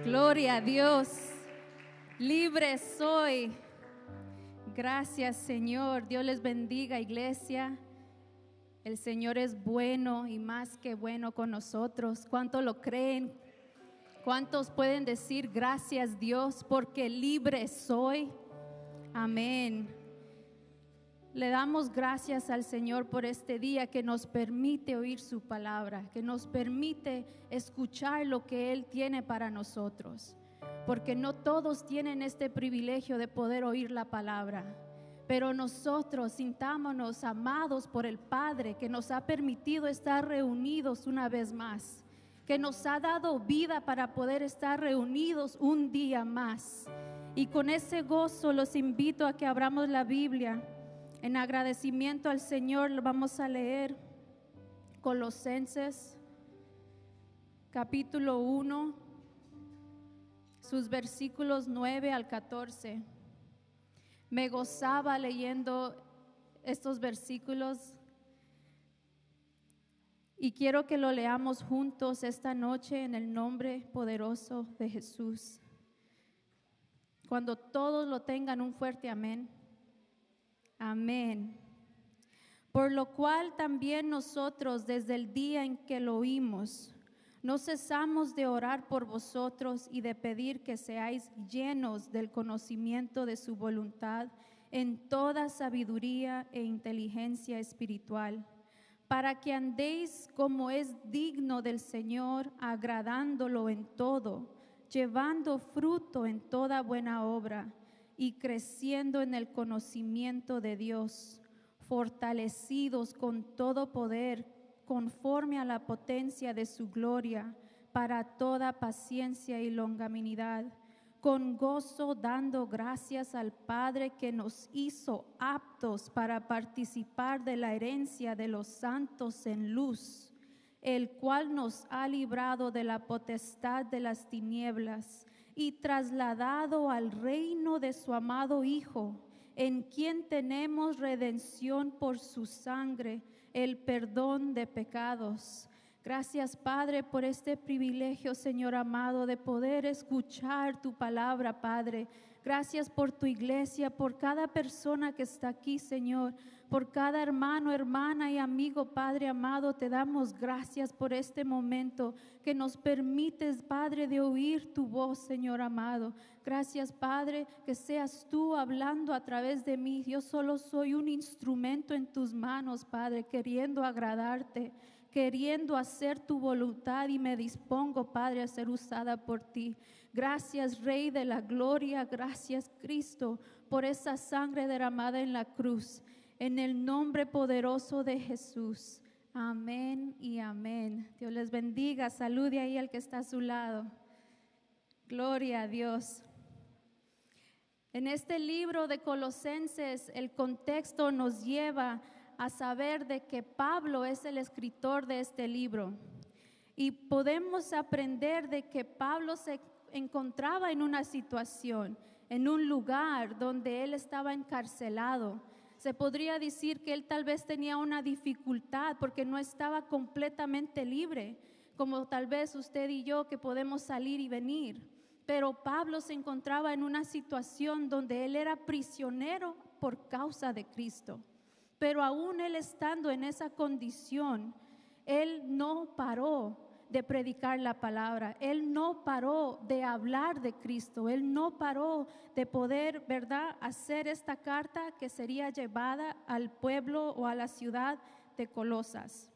Gloria a Dios. Libre soy. Gracias, Señor. Dios les bendiga, iglesia. El Señor es bueno y más que bueno con nosotros. ¿Cuántos lo creen? ¿Cuántos pueden decir gracias, Dios, porque libre soy? Amén. Le damos gracias al Señor por este día que nos permite oír su palabra, que nos permite escuchar lo que Él tiene para nosotros, porque no todos tienen este privilegio de poder oír la palabra, pero nosotros sintámonos amados por el Padre que nos ha permitido estar reunidos una vez más, que nos ha dado vida para poder estar reunidos un día más. Y con ese gozo los invito a que abramos la Biblia. En agradecimiento al Señor vamos a leer Colosenses capítulo 1, sus versículos 9 al 14. Me gozaba leyendo estos versículos y quiero que lo leamos juntos esta noche en el nombre poderoso de Jesús. Cuando todos lo tengan, un fuerte amén. Amén. Por lo cual también nosotros, desde el día en que lo oímos, no cesamos de orar por vosotros y de pedir que seáis llenos del conocimiento de su voluntad en toda sabiduría e inteligencia espiritual, para que andéis como es digno del Señor, agradándolo en todo, llevando fruto en toda buena obra, y creciendo en el conocimiento de Dios, fortalecidos con todo poder, conforme a la potencia de su gloria, para toda paciencia y longanimidad, con gozo dando gracias al Padre que nos hizo aptos para participar de la herencia de los santos en luz, el cual nos ha librado de la potestad de las tinieblas y trasladado al reino de su amado Hijo, en quien tenemos redención por su sangre, el perdón de pecados. Gracias, Padre, por este privilegio, Señor amado, de poder escuchar tu palabra, Padre. Gracias por tu iglesia, por cada persona que está aquí, Señor, por cada hermano, hermana y amigo, Padre amado. Te damos gracias por este momento que nos permites, Padre, de oír tu voz, Señor amado. Gracias, Padre, que seas tú hablando a través de mí. Yo solo soy un instrumento en tus manos, Padre, queriendo agradarte, queriendo hacer tu voluntad, y me dispongo, Padre, a ser usada por ti. Gracias, Rey de la Gloria. Gracias, Cristo, por esa sangre derramada en la cruz. En el nombre poderoso de Jesús. Amén y amén. Dios les bendiga. Salude ahí al que está a su lado. Gloria a Dios. En este libro de Colosenses, el contexto nos lleva a saber de que Pablo es el escritor de este libro. Y podemos aprender de que Pablo se encontraba en una situación, en un lugar donde él estaba encarcelado. Se podría decir que él tal vez tenía una dificultad porque no estaba completamente libre, como tal vez usted y yo que podemos salir y venir. Pero Pablo se encontraba en una situación donde él era prisionero por causa de Cristo. Pero aún él estando en esa condición, él no paró de predicar la palabra. Él no paró de hablar de Cristo. Él no paró de poder, ¿verdad?, hacer esta carta que sería llevada al pueblo o a la ciudad de Colosas.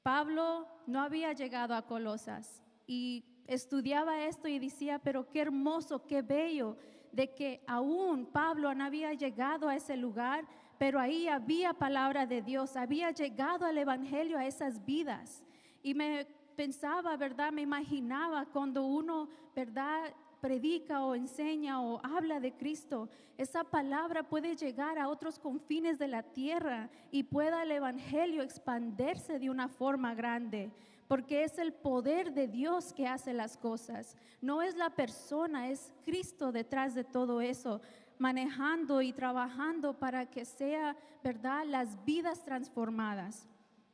Pablo no había llegado a Colosas y estudiaba esto y decía, pero qué hermoso, qué bello, de que aún Pablo no había llegado a ese lugar, pero ahí había palabra de Dios, había llegado al evangelio a esas vidas. Y me pensaba, ¿verdad?, me imaginaba cuando uno, ¿verdad?, predica o enseña o habla de Cristo, esa palabra puede llegar a otros confines de la tierra y pueda el evangelio expandirse de una forma grande, porque es el poder de Dios que hace las cosas. No es la persona, es Cristo detrás de todo eso, manejando y trabajando para que sea, ¿verdad?, las vidas transformadas.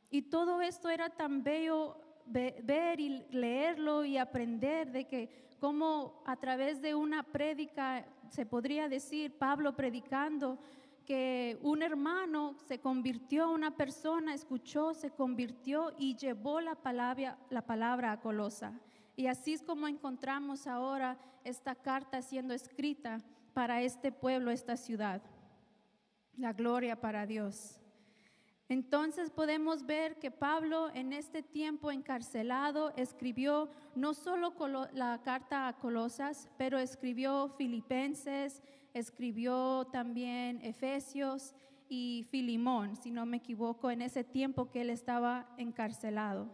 Y todo esto era tan bello ver y leerlo y aprender de que cómo a través de una prédica, se podría decir, Pablo predicando, que un hermano se convirtió, una persona escuchó, se convirtió y llevó la palabra a Colosa. Y así es como encontramos ahora esta carta siendo escrita para este pueblo, esta ciudad. La gloria para Dios. Entonces podemos ver que Pablo en este tiempo encarcelado escribió no solo la carta a Colosas, pero escribió Filipenses, escribió también Efesios y Filimón, si no me equivoco, en ese tiempo que él estaba encarcelado.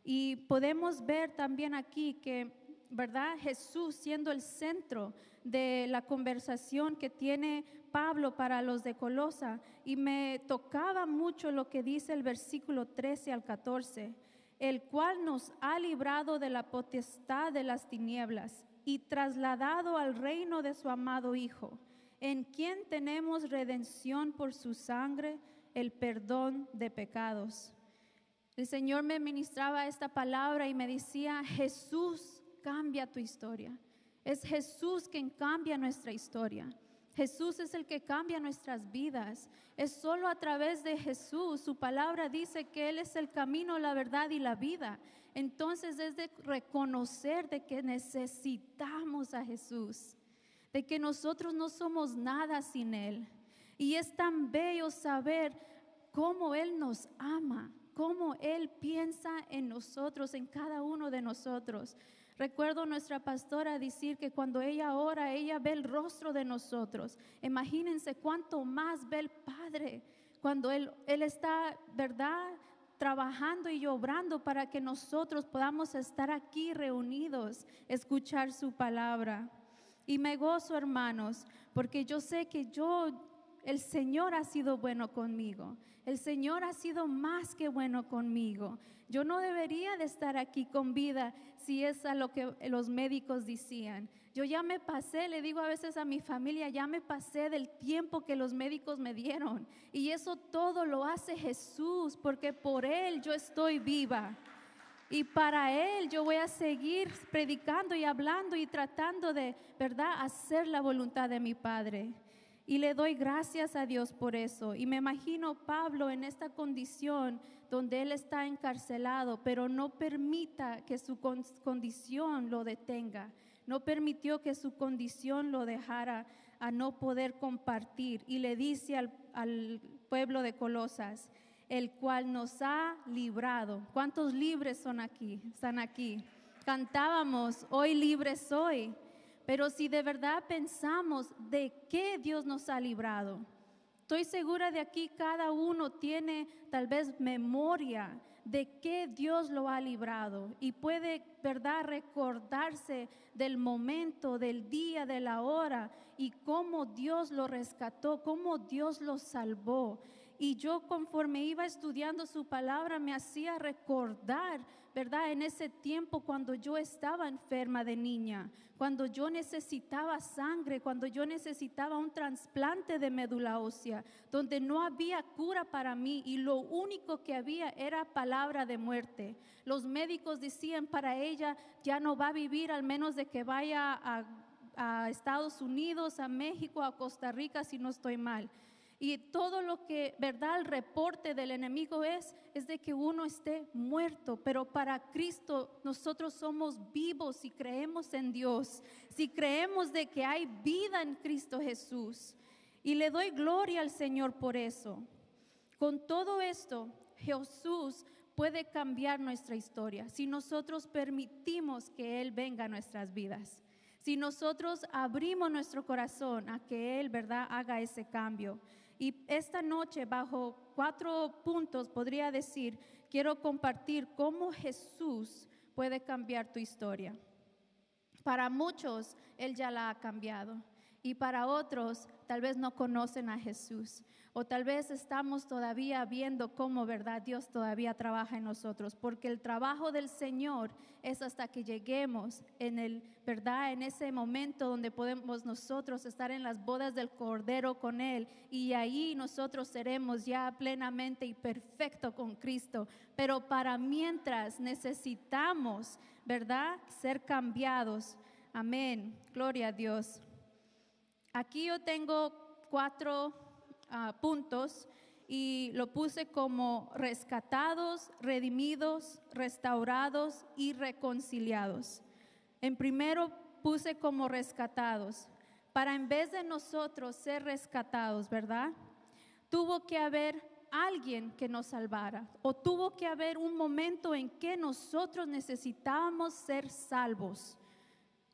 Y podemos ver también aquí que, ¿verdad? Jesús siendo el centro de la conversación que tiene Pablo para los de Colosa, y me tocaba mucho lo que dice el versículo 13 al 14, el cual nos ha librado de la potestad de las tinieblas y trasladado al reino de su amado Hijo, en quien tenemos redención por su sangre, el perdón de pecados. El Señor me ministraba esta palabra y me decía, Jesús cambia tu historia. Es Jesús quien cambia nuestra historia. Jesús es el que cambia nuestras vidas. Es solo a través de Jesús. Su palabra dice que Él es el camino, la verdad y la vida. Entonces es de reconocer de que necesitamos a Jesús, de que nosotros no somos nada sin Él. Y es tan bello saber cómo Él nos ama, cómo Él piensa en nosotros, en cada uno de nosotros. Recuerdo a nuestra pastora decir que cuando ella ora, ella ve el rostro de nosotros. Imagínense cuánto más ve el Padre cuando Él está, ¿verdad?, trabajando y obrando para que nosotros podamos estar aquí reunidos, escuchar su palabra. Y me gozo, hermanos, porque yo sé que el Señor ha sido bueno conmigo. El Señor ha sido más que bueno conmigo. Yo no debería de estar aquí con vida si es a lo que los médicos decían. Yo ya me pasé, le digo a veces a mi familia, ya me pasé del tiempo que los médicos me dieron. Y eso todo lo hace Jesús, porque por Él yo estoy viva. Y para Él yo voy a seguir predicando y hablando y tratando de, ¿verdad?, hacer la voluntad de mi Padre. Y le doy gracias a Dios por eso. Y me imagino Pablo en esta condición donde él está encarcelado, pero no permita que su condición lo detenga. No permitió que su condición lo dejara a no poder compartir. Y le dice al pueblo de Colosas, el cual nos ha librado. ¿Cuántos libres son aquí? Están aquí. Cantábamos, hoy libre soy. Pero si de verdad pensamos de qué Dios nos ha librado, estoy segura de aquí cada uno tiene tal vez memoria de qué Dios lo ha librado y puede, ¿verdad?, recordarse del momento, del día, de la hora y cómo Dios lo rescató, cómo Dios lo salvó. Y yo conforme iba estudiando su palabra me hacía recordar, ¿verdad?, en ese tiempo cuando yo estaba enferma de niña, cuando yo necesitaba sangre, cuando yo necesitaba un trasplante de médula ósea, donde no había cura para mí y lo único que había era palabra de muerte. Los médicos decían, para ella ya no va a vivir al menos de que vaya a Estados Unidos, a México, a Costa Rica, si no estoy mal. Y todo lo que, ¿verdad?, el reporte del enemigo es de que uno esté muerto, pero para Cristo nosotros somos vivos si creemos en Dios, si creemos de que hay vida en Cristo Jesús. Y le doy gloria al Señor por eso. Con todo esto, Jesús puede cambiar nuestra historia si nosotros permitimos que Él venga a nuestras vidas. Si nosotros abrimos nuestro corazón a que Él, ¿verdad?, haga ese cambio. Y esta noche, bajo 4 puntos, podría decir, quiero compartir cómo Jesús puede cambiar tu historia. Para muchos, Él ya la ha cambiado. Y para otros, tal vez no conocen a Jesús. O tal vez estamos todavía viendo cómo, ¿verdad?, Dios todavía trabaja en nosotros. Porque el trabajo del Señor es hasta que lleguemos ¿verdad?, en ese momento donde podemos nosotros estar en las bodas del Cordero con Él. Y ahí nosotros seremos ya plenamente y perfecto con Cristo. Pero para mientras necesitamos, ¿verdad?, ser cambiados. Amén. Gloria a Dios. Aquí yo tengo 4 puntos y lo puse como rescatados, redimidos, restaurados y reconciliados. En primero puse como rescatados, para en vez de nosotros ser rescatados, ¿verdad? Tuvo que haber alguien que nos salvara, o tuvo que haber un momento en que nosotros necesitábamos ser salvos.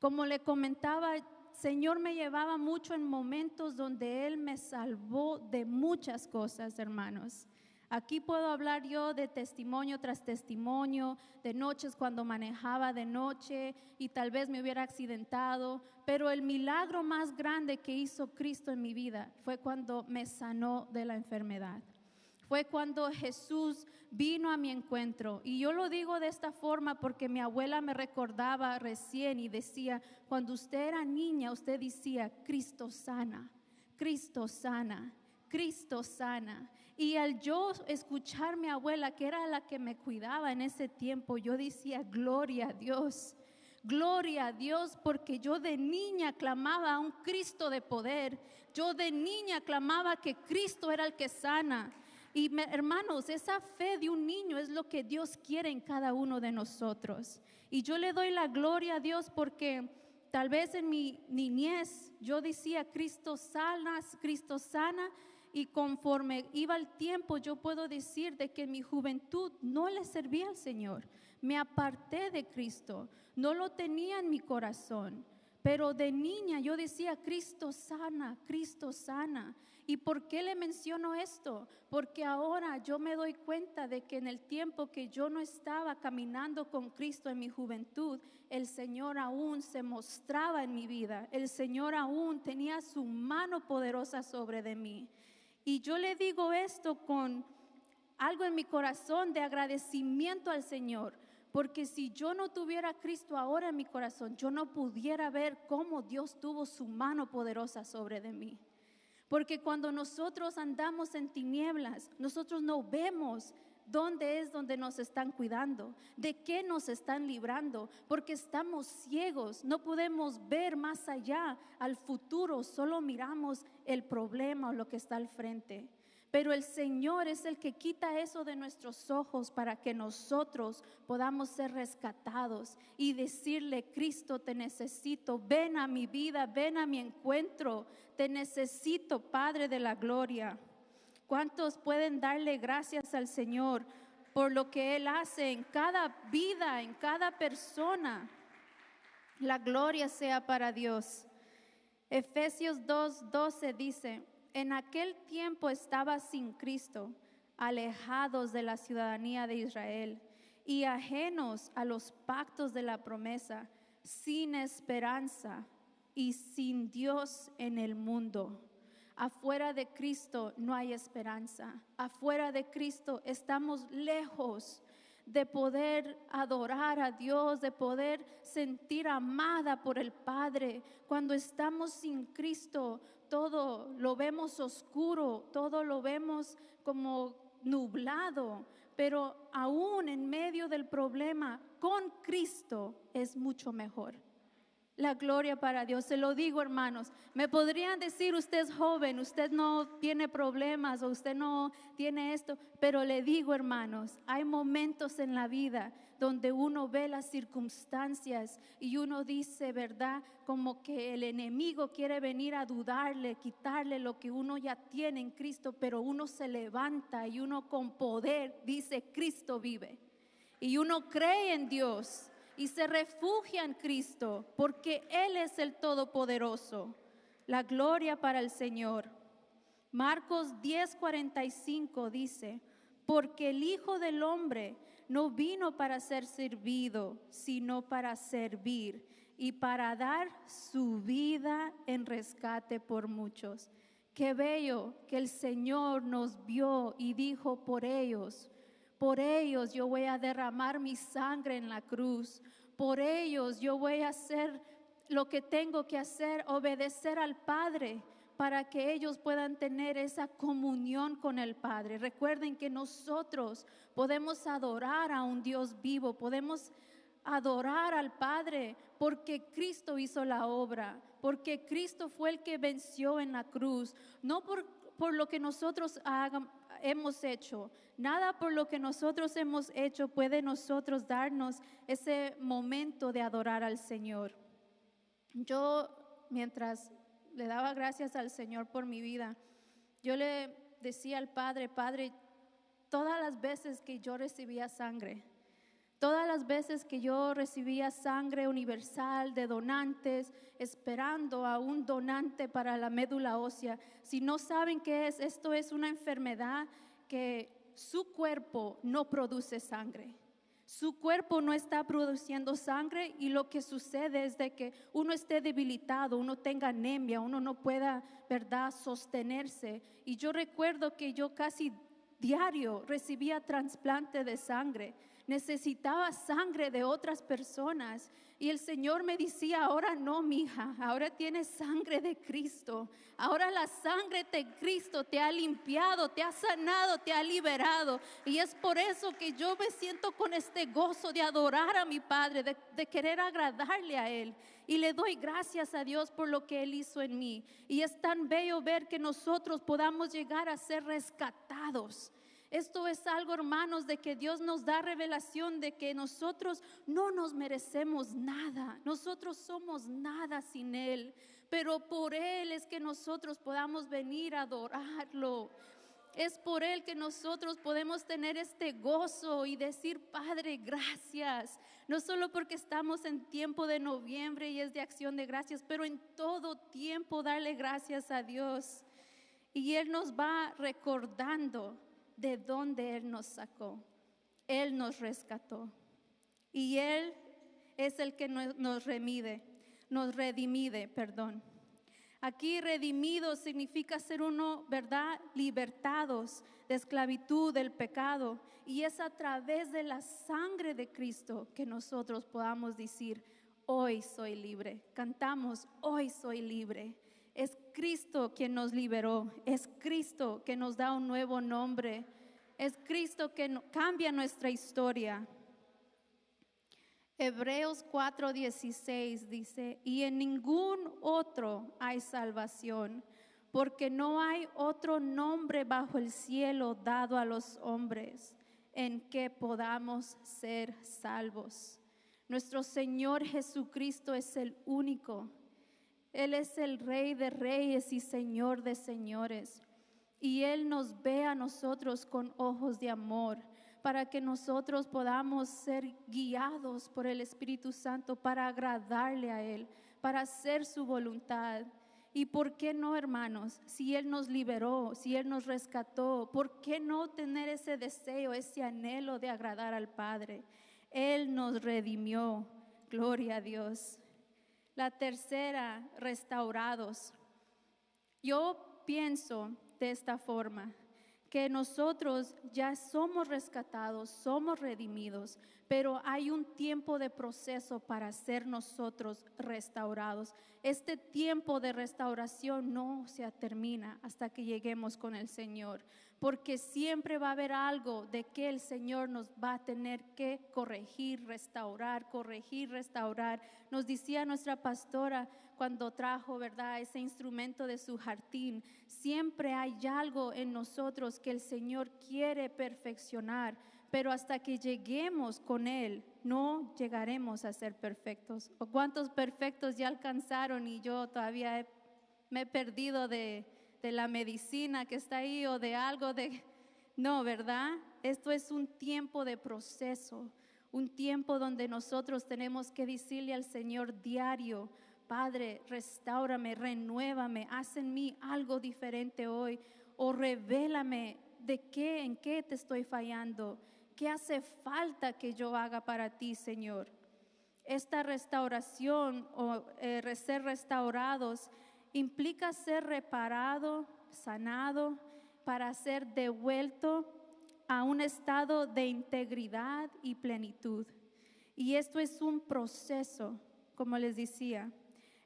Como le comentaba, Señor me llevaba mucho en momentos donde Él me salvó de muchas cosas, hermanos. Aquí puedo hablar yo de testimonio tras testimonio, de noches cuando manejaba de noche y tal vez me hubiera accidentado, pero el milagro más grande que hizo Cristo en mi vida fue cuando me sanó de la enfermedad. Fue cuando Jesús vino a mi encuentro. Y yo lo digo de esta forma porque mi abuela me recordaba recién y decía, cuando usted era niña, usted decía, Cristo sana, Cristo sana, Cristo sana. Y al yo escuchar a mi abuela, que era la que me cuidaba en ese tiempo, yo decía, gloria a Dios. Gloria a Dios, porque yo de niña clamaba a un Cristo de poder. Yo de niña clamaba que Cristo era el que sana. Y hermanos, esa fe de un niño es lo que Dios quiere en cada uno de nosotros. Y yo le doy la gloria a Dios porque tal vez en mi niñez yo decía Cristo sana, y conforme iba el tiempo yo puedo decir de que en mi juventud no le servía al Señor. Me aparté de Cristo, no lo tenía en mi corazón. Pero de niña yo decía, Cristo sana, Cristo sana. ¿Y por qué le menciono esto? Porque ahora yo me doy cuenta de que en el tiempo que yo no estaba caminando con Cristo en mi juventud, el Señor aún se mostraba en mi vida. El Señor aún tenía su mano poderosa sobre de mí. Y yo le digo esto con algo en mi corazón de agradecimiento al Señor. Porque si yo no tuviera a Cristo ahora en mi corazón, yo no pudiera ver cómo Dios tuvo su mano poderosa sobre de mí. Porque cuando nosotros andamos en tinieblas, nosotros no vemos dónde es donde nos están cuidando, de qué nos están librando, porque estamos ciegos, no podemos ver más allá al futuro, solo miramos el problema o lo que está al frente. Pero el Señor es el que quita eso de nuestros ojos para que nosotros podamos ser rescatados y decirle, Cristo, te necesito, ven a mi vida, ven a mi encuentro, te necesito, Padre de la gloria. ¿Cuántos pueden darle gracias al Señor por lo que Él hace en cada vida, en cada persona? La gloria sea para Dios. Efesios 2:12 dice, en aquel tiempo estaba sin Cristo, alejados de la ciudadanía de Israel y ajenos a los pactos de la promesa, sin esperanza y sin Dios en el mundo. Afuera de Cristo no hay esperanza. Afuera de Cristo estamos lejos de poder adorar a Dios, de poder sentir amada por el Padre. Cuando estamos sin Cristo, todo lo vemos oscuro, todo lo vemos como nublado, pero aún en medio del problema, con Cristo es mucho mejor. La gloria para Dios, se lo digo, hermanos. Me podrían decir, usted es joven, usted no tiene problemas o usted no tiene esto, pero le digo, hermanos, hay momentos en la vida donde uno ve las circunstancias y uno dice, ¿verdad? Como que el enemigo quiere venir a dudarle, quitarle lo que uno ya tiene en Cristo, pero uno se levanta y uno con poder dice, Cristo vive. Y uno cree en Dios y se refugia en Cristo porque Él es el Todopoderoso. La gloria para el Señor. Marcos 10:45 dice, porque el Hijo del Hombre no vino para ser servido, sino para servir y para dar su vida en rescate por muchos. Qué bello que el Señor nos vio y dijo, por ellos yo voy a derramar mi sangre en la cruz. Por ellos yo voy a hacer lo que tengo que hacer, obedecer al Padre, para que ellos puedan tener esa comunión con el Padre. Recuerden que nosotros podemos adorar a un Dios vivo, podemos adorar al Padre porque Cristo hizo la obra, porque Cristo fue el que venció en la cruz, no por lo que nosotros hemos hecho. Nada por lo que nosotros hemos hecho puede nosotros darnos ese momento de adorar al Señor. Yo, mientras le daba gracias al Señor por mi vida, yo le decía al Padre, Padre, todas las veces que yo recibía sangre, todas las veces que yo recibía sangre universal de donantes, esperando a un donante para la médula ósea, si no saben qué es, esto es una enfermedad que su cuerpo no produce sangre. Su cuerpo no está produciendo sangre y lo que sucede es de que uno esté debilitado, uno tenga anemia, uno no pueda, ¿verdad?, sostenerse. Y yo recuerdo que yo casi diario recibía trasplante de sangre. Necesitaba sangre de otras personas y el Señor me decía, ahora no, mija, ahora tienes sangre de Cristo. Ahora la sangre de Cristo te ha limpiado, te ha sanado, te ha liberado. Y es por eso que yo me siento con este gozo de adorar a mi Padre, de querer agradarle a Él. Y le doy gracias a Dios por lo que Él hizo en mí. Y es tan bello ver que nosotros podamos llegar a ser rescatados. Esto es algo, hermanos, de que Dios nos da revelación de que nosotros no nos merecemos nada. Nosotros somos nada sin Él. Pero por Él es que nosotros podamos venir a adorarlo. Es por Él que nosotros podemos tener este gozo y decir, Padre, gracias. No solo porque estamos en tiempo de noviembre y es de acción de gracias, pero en todo tiempo darle gracias a Dios. Y Él nos va recordando de dónde Él nos sacó. Él nos rescató. Y Él es el que nos redimide, perdón. Aquí redimido significa ser uno, ¿verdad?, libertados de esclavitud, del pecado. Y es a través de la sangre de Cristo que nosotros podamos decir, hoy soy libre. Cantamos, hoy soy libre. Es Cristo quien nos liberó. Es Cristo que nos da un nuevo nombre. Es Cristo que cambia nuestra historia. Hebreos 4:16 dice, y en ningún otro hay salvación, porque no hay otro nombre bajo el cielo dado a los hombres en que podamos ser salvos. Nuestro Señor Jesucristo es el único. Él es el Rey de reyes y Señor de señores. Y Él nos ve a nosotros con ojos de amor, para que nosotros podamos ser guiados por el Espíritu Santo para agradarle a Él, para hacer su voluntad. ¿Y por qué no, hermanos? Si Él nos liberó, si Él nos rescató, ¿por qué no tener ese deseo, ese anhelo de agradar al Padre? Él nos redimió, gloria a Dios. La tercera, restaurados. Yo pienso de esta forma, que nosotros ya somos rescatados, somos redimidos, pero hay un tiempo de proceso para ser nosotros restaurados. Este tiempo de restauración no se termina hasta que lleguemos con el Señor, porque siempre va a haber algo de que el Señor nos va a tener que corregir, restaurar. Nos decía nuestra pastora cuando trajo, ¿verdad?, ese instrumento de su jardín, siempre hay algo en nosotros que el Señor quiere perfeccionar, pero hasta que lleguemos con Él, no llegaremos a ser perfectos. ¿O cuántos perfectos ya alcanzaron y yo todavía me he perdido de la medicina que está ahí o de algo de... No, ¿verdad? Esto es un tiempo de proceso, un tiempo donde nosotros tenemos que decirle al Señor diario, Padre, restáurame, renuévame, haz en mí algo diferente hoy, o revélame en qué te estoy fallando, qué hace falta que yo haga para ti, Señor. Esta restauración o ser restaurados implica ser reparado, sanado, para ser devuelto a un estado de integridad y plenitud. Y esto es un proceso, como les decía.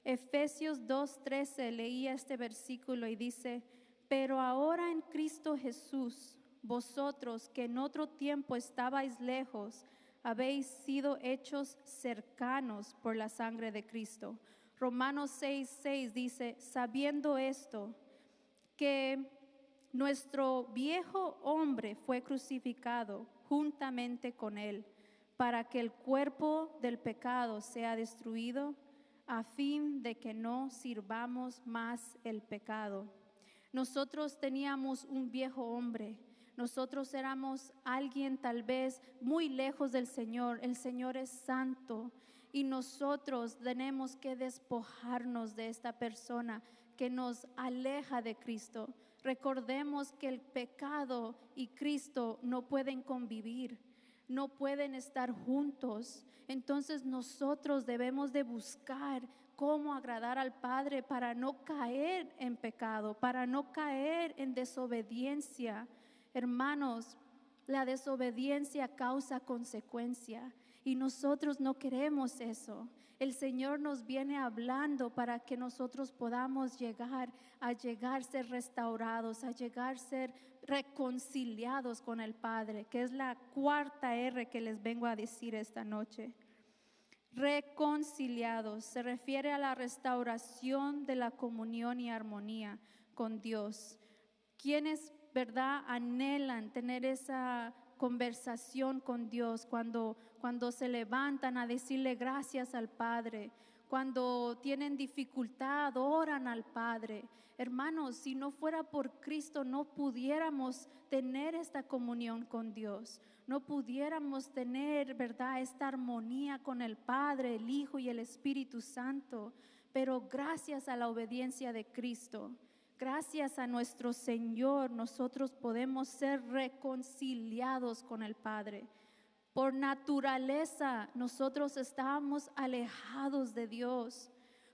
Efesios 2:13 leía este versículo y dice, pero ahora en Cristo Jesús, vosotros que en otro tiempo estabais lejos, habéis sido hechos cercanos por la sangre de Cristo. Romanos 6:6 dice, sabiendo esto, que nuestro viejo hombre fue crucificado juntamente con él, para que el cuerpo del pecado sea destruido, a fin de que no sirvamos más el pecado. Nosotros teníamos un viejo hombre. Nosotros éramos alguien tal vez muy lejos del Señor. El Señor es santo y nosotros tenemos que despojarnos de esta persona que nos aleja de Cristo. Recordemos que el pecado y Cristo no pueden convivir, no pueden estar juntos. Entonces nosotros debemos de buscar cómo agradar al Padre para no caer en pecado, para no caer en desobediencia. Hermanos, la desobediencia causa consecuencia y nosotros no queremos eso. El Señor nos viene hablando para que nosotros podamos llegar a ser restaurados, a llegar a ser reconciliados con el Padre, que es la cuarta R que les vengo a decir esta noche. Reconciliados se refiere a la restauración de la comunión y armonía con Dios. Quienes, ¿verdad?, anhelan tener esa conversación con Dios cuando se levantan a decirle gracias al Padre, cuando tienen dificultad, oran al Padre. Hermanos, si no fuera por Cristo, no pudiéramos tener esta comunión con Dios. No pudiéramos tener, ¿verdad?, esta armonía con el Padre, el Hijo y el Espíritu Santo. Pero gracias a la obediencia de Cristo, gracias a nuestro Señor, nosotros podemos ser reconciliados con el Padre. Por naturaleza, nosotros estábamos alejados de Dios.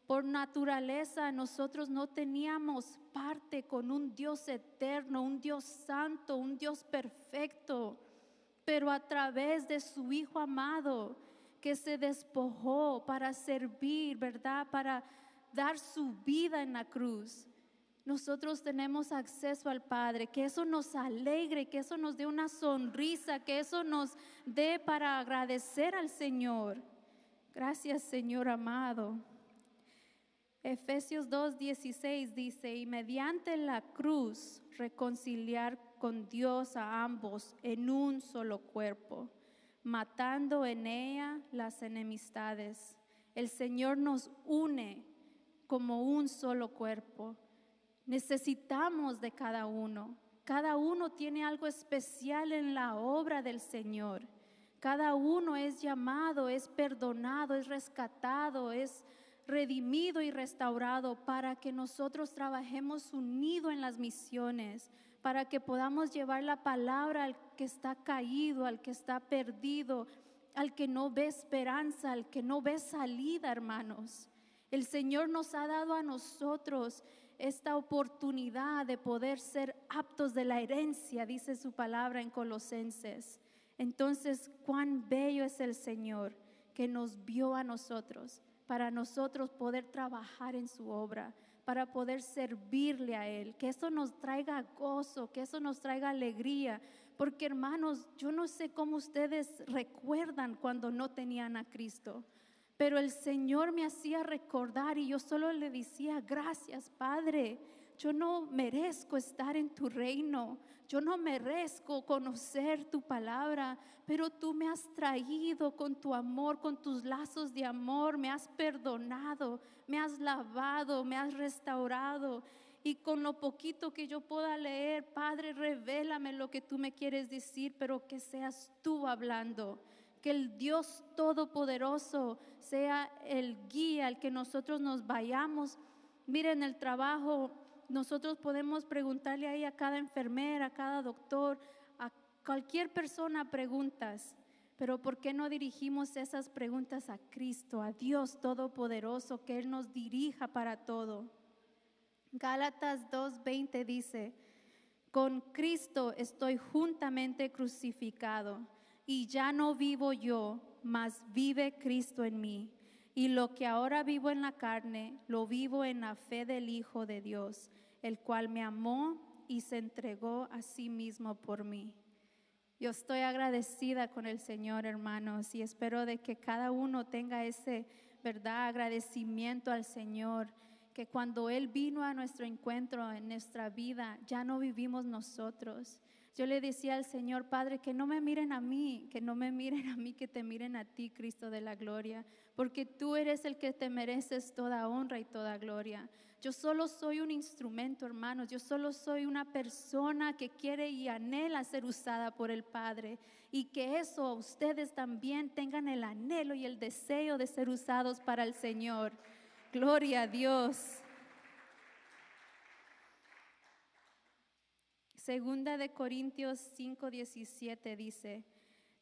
Por naturaleza, nosotros no teníamos parte con un Dios eterno, un Dios santo, un Dios perfecto. Pero a través de su Hijo amado, que se despojó para servir, ¿verdad?, para dar su vida en la cruz, nosotros tenemos acceso al Padre. Que eso nos alegre, que eso nos dé una sonrisa, que eso nos dé para agradecer al Señor. Gracias, Señor amado. Efesios 2:16 dice, y mediante la cruz reconciliar con Dios a ambos en un solo cuerpo, matando en ella las enemistades. El Señor nos une como un solo cuerpo. Necesitamos de cada uno. Cada uno tiene algo especial en la obra del Señor. Cada uno es llamado, es perdonado, es rescatado, es redimido y restaurado para que nosotros trabajemos unidos en las misiones, para que podamos llevar la palabra al que está caído, al que está perdido, al que no ve esperanza, al que no ve salida, hermanos. El Señor nos ha dado a nosotros esta oportunidad de poder ser aptos de la herencia, dice su palabra en Colosenses. Entonces, cuán bello es el Señor que nos vio a nosotros, para nosotros poder trabajar en su obra, para poder servirle a Él, que eso nos traiga gozo, que eso nos traiga alegría, porque hermanos, yo no sé cómo ustedes recuerdan cuando no tenían a Cristo, pero el Señor me hacía recordar y yo solo le decía, gracias Padre, yo no merezco estar en tu reino, yo no merezco conocer tu palabra, pero tú me has traído con tu amor, con tus lazos de amor, me has perdonado, me has lavado, me has restaurado. Y con lo poquito que yo pueda leer, Padre, revélame lo que tú me quieres decir, pero que seas tú hablando. Que el Dios Todopoderoso sea el guía, el que nosotros nos vayamos. Miren, el trabajo, nosotros podemos preguntarle ahí a cada enfermera, a cada doctor, a cualquier persona preguntas, pero ¿por qué no dirigimos esas preguntas a Cristo, a Dios Todopoderoso, que Él nos dirija para todo? Gálatas 2:20 dice, con Cristo estoy juntamente crucificado, y ya no vivo yo, mas vive Cristo en mí. Y lo que ahora vivo en la carne, lo vivo en la fe del Hijo de Dios, el cual me amó y se entregó a sí mismo por mí. Yo estoy agradecida con el Señor, hermanos, y espero de que cada uno tenga ese, ¿verdad?, agradecimiento al Señor, que cuando Él vino a nuestro encuentro en nuestra vida, ya no vivimos nosotros. Yo le decía al Señor, Padre, que no me miren a mí, que no me miren a mí, que te miren a ti, Cristo de la gloria, porque tú eres el que te mereces toda honra y toda gloria. Yo solo soy un instrumento, hermanos. Yo solo soy una persona que quiere y anhela ser usada por el Padre. Y que eso, ustedes también tengan el anhelo y el deseo de ser usados para el Señor. Gloria a Dios. Segunda de Corintios 5:17 dice: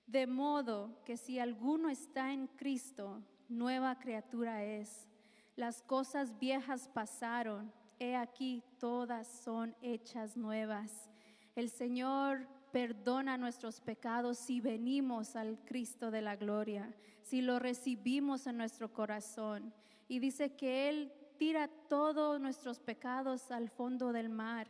de modo que si alguno está en Cristo, nueva criatura es. Las cosas viejas pasaron, he aquí todas son hechas nuevas. El Señor perdona nuestros pecados si venimos al Cristo de la gloria, si lo recibimos en nuestro corazón. Y dice que Él tira todos nuestros pecados al fondo del mar.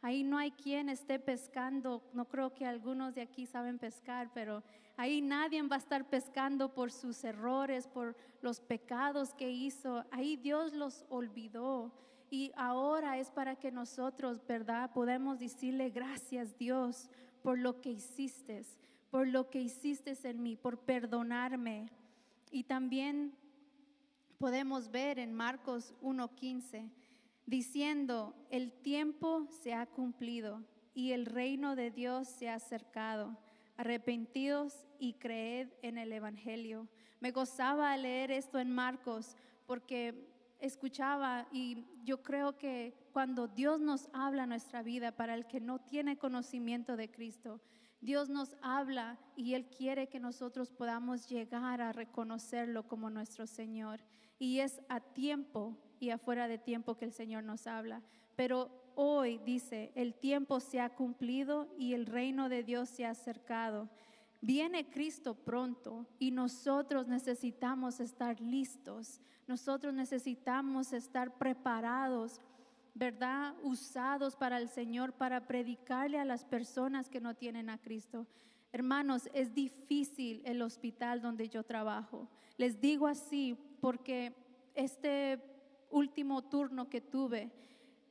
Ahí no hay quien esté pescando. No creo que algunos de aquí saben pescar, pero ahí nadie va a estar pescando por sus errores, por los pecados que hizo. Ahí Dios los olvidó. Y ahora es para que nosotros, ¿verdad?, podemos decirle gracias, Dios, por lo que hiciste en mí, por perdonarme. Y también podemos ver en Marcos 1:15, diciendo: el tiempo se ha cumplido y el reino de Dios se ha acercado. Arrepentidos y creed en el Evangelio. Me gozaba leer esto en Marcos porque escuchaba, y yo creo que cuando Dios nos habla en nuestra vida, para el que no tiene conocimiento de Cristo, Dios nos habla y Él quiere que nosotros podamos llegar a reconocerlo como nuestro Señor. Y es a tiempo y afuera de tiempo que el Señor nos habla. Pero hoy dice: el tiempo se ha cumplido y el reino de Dios se ha acercado. Viene Cristo pronto y nosotros necesitamos estar listos. Nosotros necesitamos estar preparados, ¿verdad?, usados para el Señor, para predicarle a las personas que no tienen a Cristo. Hermanos, es difícil el hospital donde yo trabajo. Les digo así porque este último turno que tuve,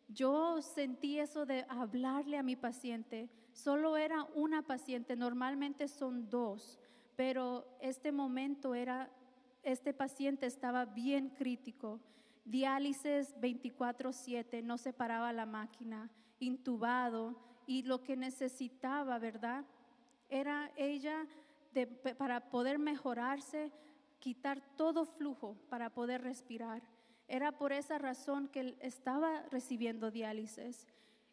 yo sentí eso de hablarle a mi paciente. Solo era una paciente, normalmente son dos, pero este momento este paciente estaba bien crítico. Diálisis 24/7, no se paraba la máquina, intubado, y lo que necesitaba, ¿verdad?, era ella para poder mejorarse, quitar todo flujo para poder respirar. Era por esa razón que él estaba recibiendo diálisis.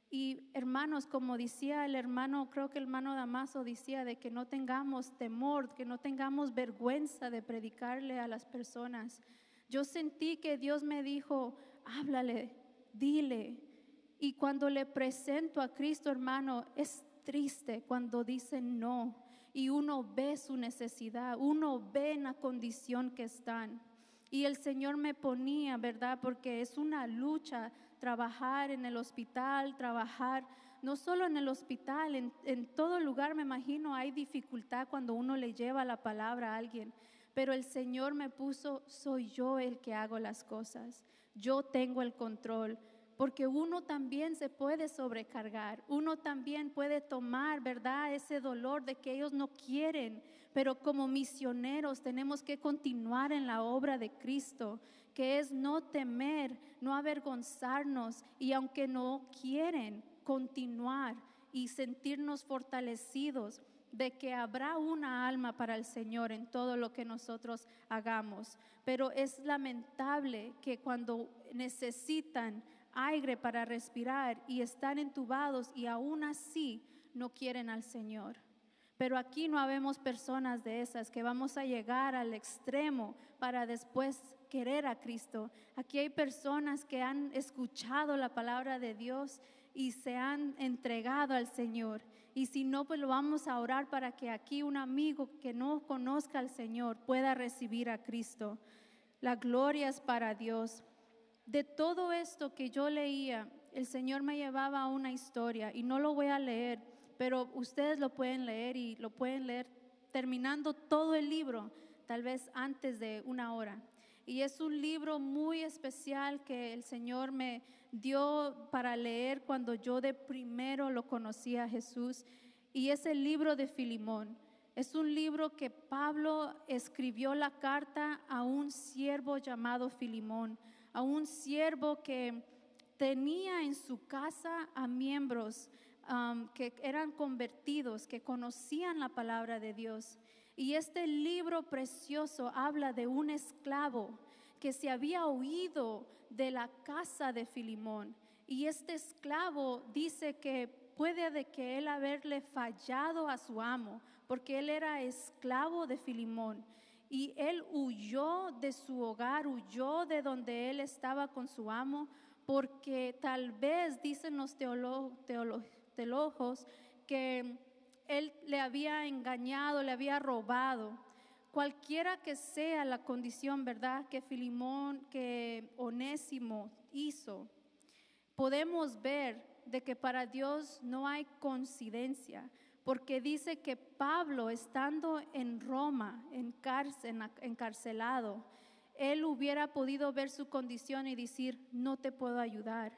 Y hermanos, como decía el hermano, creo que el hermano Damaso decía, de que no tengamos temor, que no tengamos vergüenza de predicarle a las personas. Yo sentí que Dios me dijo: háblale, dile. Y cuando le presento a Cristo, hermano, es triste cuando dicen no. Y uno ve su necesidad, uno ve en la condición que están. Y el Señor me ponía, ¿verdad?, porque es una lucha trabajar en el hospital, trabajar no solo en el hospital, en todo lugar. Me imagino hay dificultad cuando uno le lleva la palabra a alguien. Pero el Señor me puso: soy yo el que hago las cosas. Yo tengo el control. Porque uno también se puede sobrecargar, uno también puede tomar, ¿verdad?, ese dolor de que ellos no quieren, pero como misioneros tenemos que continuar en la obra de Cristo, que es no temer, no avergonzarnos, y aunque no quieren, continuar y sentirnos fortalecidos de que habrá una alma para el Señor en todo lo que nosotros hagamos. Pero es lamentable que cuando necesitan aire para respirar y están entubados y aún así no quieren al Señor. Pero aquí no habemos personas de esas que vamos a llegar al extremo para después querer a Cristo. Aquí hay personas que han escuchado la palabra de Dios y se han entregado al Señor. Y si no, pues lo vamos a orar para que aquí un amigo que no conozca al Señor pueda recibir a Cristo. La gloria es para Dios. De todo esto que yo leía, el Señor me llevaba a una historia, y no lo voy a leer, pero ustedes lo pueden leer y lo pueden leer terminando todo el libro, tal vez antes de 1 hora. Y es un libro muy especial que el Señor me dio para leer cuando yo de primero lo conocí a Jesús. Y es el libro de Filemón. Es un libro que Pablo escribió la carta a un siervo llamado Filemón, a un siervo que tenía en su casa a miembros que eran convertidos, que conocían la palabra de Dios. Y este libro precioso habla de un esclavo que se había huido de la casa de Filemón. Y este esclavo dice que puede de que él haberle fallado a su amo, porque él era esclavo de Filemón. Y él huyó de su hogar, huyó de donde él estaba con su amo, porque tal vez, dicen los teólogos, que él le había engañado, le había robado. Cualquiera que sea la condición, ¿verdad?, que Filemón, que Onésimo hizo, podemos ver de que para Dios no hay coincidencia, porque dice que Pablo, estando en Roma, encarcelado, él hubiera podido ver su condición y decir, no te puedo ayudar.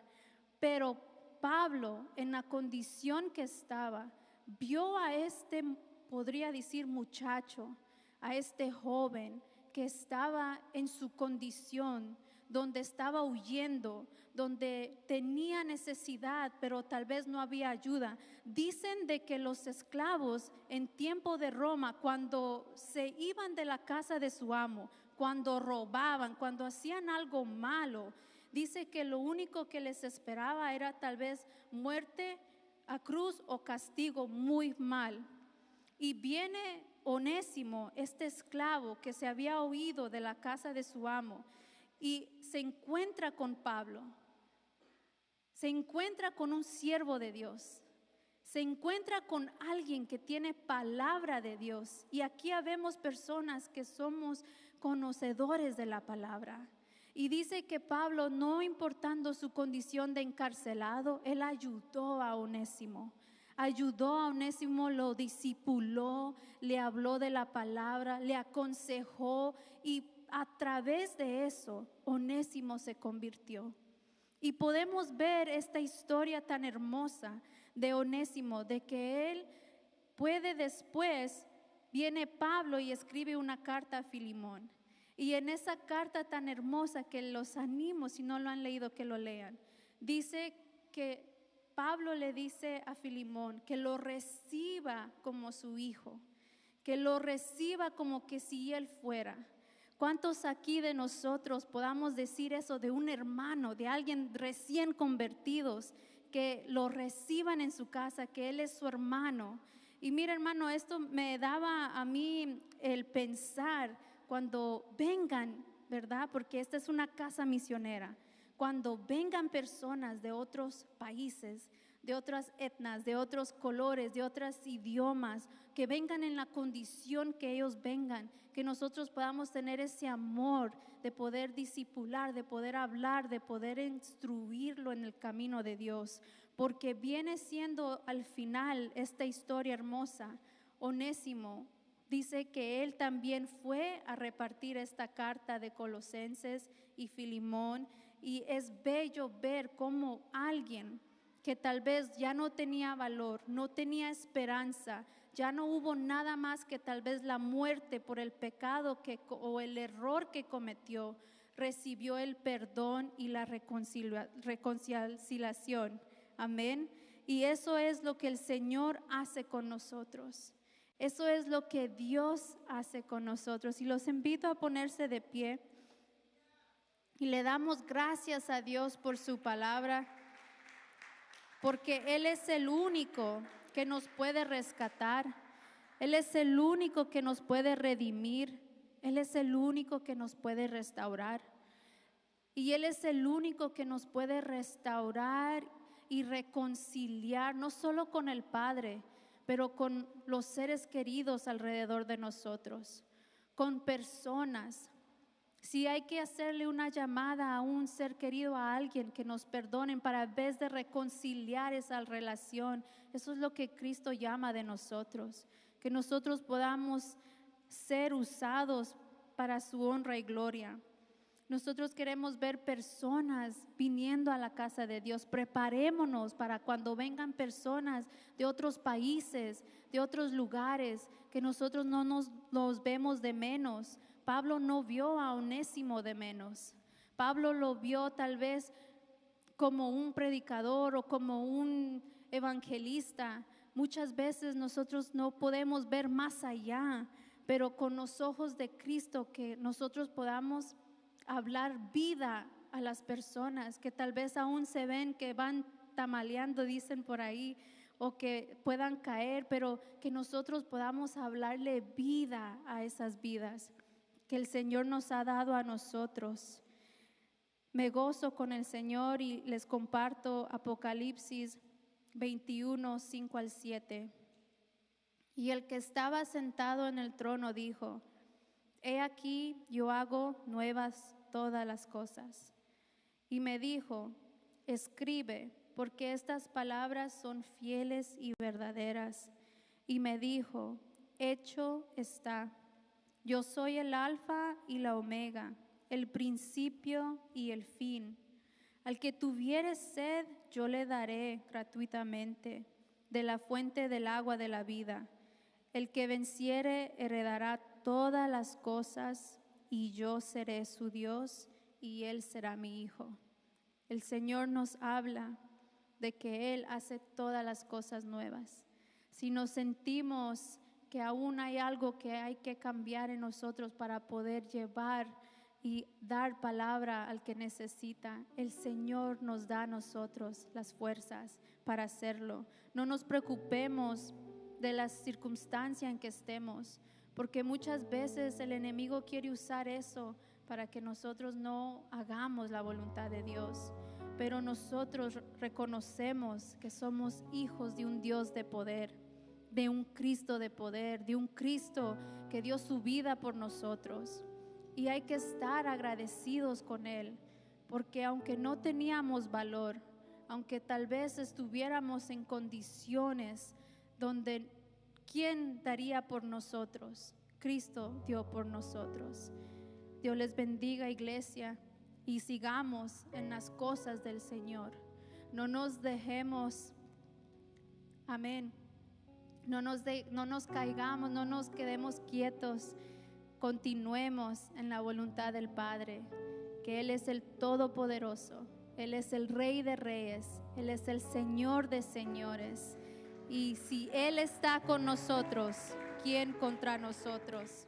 Pero Pablo, en la condición que estaba, vio a este, podría decir, muchacho, a este joven que estaba en su condición, donde estaba huyendo, donde tenía necesidad, pero tal vez no había ayuda. Dicen de que los esclavos en tiempo de Roma, cuando se iban de la casa de su amo, cuando robaban, cuando hacían algo malo, dice que lo único que les esperaba era tal vez muerte a cruz o castigo muy mal. Y viene Onésimo, este esclavo que se había huido de la casa de su amo, y se encuentra con Pablo, se encuentra con un siervo de Dios, se encuentra con alguien que tiene palabra de Dios. Y aquí habemos personas que somos conocedores de la palabra. Y dice que Pablo, no importando su condición de encarcelado, él ayudó a Onésimo. Lo discipuló, le habló de la palabra, le aconsejó, y a través de eso Onésimo se convirtió. Y podemos ver esta historia tan hermosa de Onésimo, de que él puede después, viene Pablo y escribe una carta a Filemón. Y en esa carta tan hermosa, que los animo, si no lo han leído, que lo lean, dice que Pablo le dice a Filemón que lo reciba como su hijo, que lo reciba como que si él fuera. ¿Cuántos aquí de nosotros podamos decir eso de un hermano, de alguien recién convertidos, que lo reciban en su casa, que él es su hermano? Y mira, hermano, esto me daba a mí el pensar cuando vengan, ¿verdad? Porque esta es una casa misionera. Cuando vengan personas de otros países, de otras etnias, de otros colores, de otros idiomas, que vengan en la condición que ellos vengan, que nosotros podamos tener ese amor de poder discipular, de poder hablar, de poder instruirlo en el camino de Dios, porque viene siendo al final esta historia hermosa. Onésimo dice que él también fue a repartir esta carta de Colosenses y Filemón, y es bello ver cómo alguien que tal vez ya no tenía valor, no tenía esperanza, ya no hubo nada más que tal vez la muerte por el pecado o el error que cometió, recibió el perdón y la reconciliación. Amén. Y eso es lo que el Señor hace con nosotros. Eso es lo que Dios hace con nosotros. Y los invito a ponerse de pie. Y le damos gracias a Dios por su palabra, porque Él es el único que nos puede rescatar. Él es el único que nos puede redimir. Él es el único que nos puede restaurar. Y Él es el único que nos puede restaurar y reconciliar, no solo con el Padre, pero con los seres queridos alrededor de nosotros, con personas. Si hay que hacerle una llamada a un ser querido, a alguien, que nos perdonen para en vez de reconciliar esa relación. Eso es lo que Cristo llama de nosotros, que nosotros podamos ser usados para su honra y gloria. Nosotros queremos ver personas viniendo a la casa de Dios. Preparémonos para cuando vengan personas de otros países, de otros lugares, que nosotros no nos vemos de menos. Pablo no vio a Onésimo de menos. Pablo lo vio tal vez como un predicador o como un evangelista. Muchas veces nosotros no podemos ver más allá, pero con los ojos de Cristo, que nosotros podamos hablar vida a las personas que tal vez aún se ven que van tamaleando, dicen por ahí, o que puedan caer, pero que nosotros podamos hablarle vida a esas vidas que el Señor nos ha dado a nosotros. Me gozo con el Señor y les comparto Apocalipsis 21, 5 al 7. Y el que estaba sentado en el trono dijo: He aquí, yo hago nuevas todas las cosas. Y me dijo: escribe, porque estas palabras son fieles y verdaderas. Y me dijo: hecho está. Yo soy el Alfa y la Omega, el principio y el fin. Al que tuviere sed, yo le daré gratuitamente de la fuente del agua de la vida. El que venciere heredará todas las cosas, y yo seré su Dios, y él será mi hijo. El Señor nos habla de que Él hace todas las cosas nuevas. Si nos sentimos que aún hay algo que hay que cambiar en nosotros para poder llevar y dar palabra al que necesita, el Señor nos da a nosotros las fuerzas para hacerlo. No nos preocupemos de la circunstancia en que estemos, porque muchas veces el enemigo quiere usar eso para que nosotros no hagamos la voluntad de Dios. Pero nosotros reconocemos que somos hijos de un Dios de poder, de un Cristo de poder, de un Cristo que dio su vida por nosotros. Y hay que estar agradecidos con Él, porque aunque no teníamos valor, aunque tal vez estuviéramos en condiciones donde ¿quién daría por nosotros? Cristo dio por nosotros. Dios les bendiga, iglesia, y sigamos en las cosas del Señor. No nos dejemos, amén, no nos caigamos, no nos quedemos quietos. Continuemos en la voluntad del Padre, que Él es el Todopoderoso, Él es el Rey de Reyes, Él es el Señor de Señores. Y si Él está con nosotros, ¿quién contra nosotros?